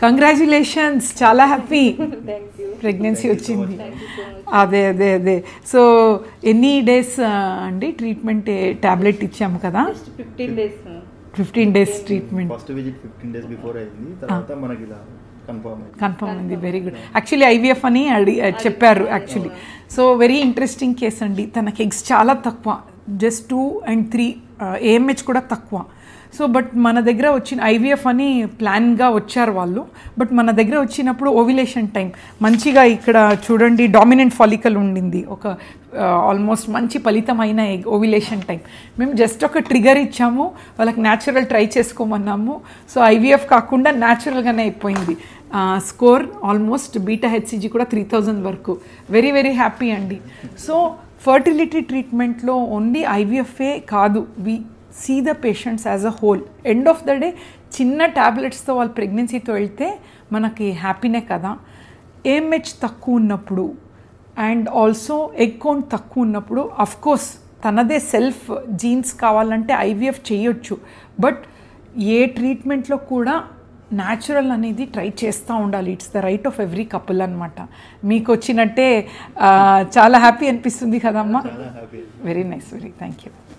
Congratulations, చాలా happy pregnancy వచ్చింది. అదే అదే అదే. సో ఎన్ని డేస్ అండి ట్రీట్మెంట్? టాబ్లెట్ ఇచ్చాము కదా, 15 days treatment. First visit 15 days before అయింది, తర్వాత మనకి ఇలా కన్ఫర్మ్ అయింది. Very good. యాక్చువల్లీ ఐవీఎఫ్ అని చెప్పారు actually. So very interesting case అండి. తనకి ఎగ్స్ చాలా తక్కువ, జస్ట్ 2 and 3, ఏఎంహెచ్ కూడా తక్కువ. సో బట్ మన దగ్గర వచ్చిన ఐవీఎఫ్ అని ప్లాన్గా వచ్చారు వాళ్ళు. బట్ మన దగ్గర వచ్చినప్పుడు ఓవిలేషన్ టైం మంచిగా ఇక్కడ చూడండి డామినెంట్ ఫాలికల్ ఉండింది, ఒక ఆల్మోస్ట్ మంచి ఫలితమైన ఓవిలేషన్ టైం. మేము జస్ట్ ఒక ట్రిగర్ ఇచ్చాము, వాళ్ళకి న్యాచురల్ ట్రై చేసుకోమన్నాము. సో ఐవీఎఫ్ కాకుండా న్యాచురల్గానే అయిపోయింది. స్కోర్ ఆల్మోస్ట్ బీటా హెచ్సిజీ కూడా 3000 వరకు. వెరీ వెరీ హ్యాపీ అండి. సో ఫర్టిలిటీ ట్రీట్మెంట్లో ఓన్లీ ఐవీఎఫ్ఏ కాదు, we see the patients as a whole. End of the day చిన్న ట్యాబ్లెట్స్తో వాళ్ళు ప్రెగ్నెన్సీతో వెళ్తే మనకి హ్యాపీనే కదా. ఏఎంహెచ్ తక్కువ ఉన్నప్పుడు అండ్ ఆల్సో ఎగ్ కౌంట్ తక్కువ ఉన్నప్పుడు అఫ్కోర్స్ తనదే సెల్ఫ్ జీన్స్ కావాలంటే ఐవీఎఫ్ చేయొచ్చు. బట్ ఏ ట్రీట్మెంట్లో కూడా న్యాచురల్ అనేది ట్రై చేస్తూ ఉండాలి. It's the right of every couple అనమాట. మీకు వచ్చినట్టే చాలా హ్యాపీ అనిపిస్తుంది కదమ్మా. Very nice, very thank you.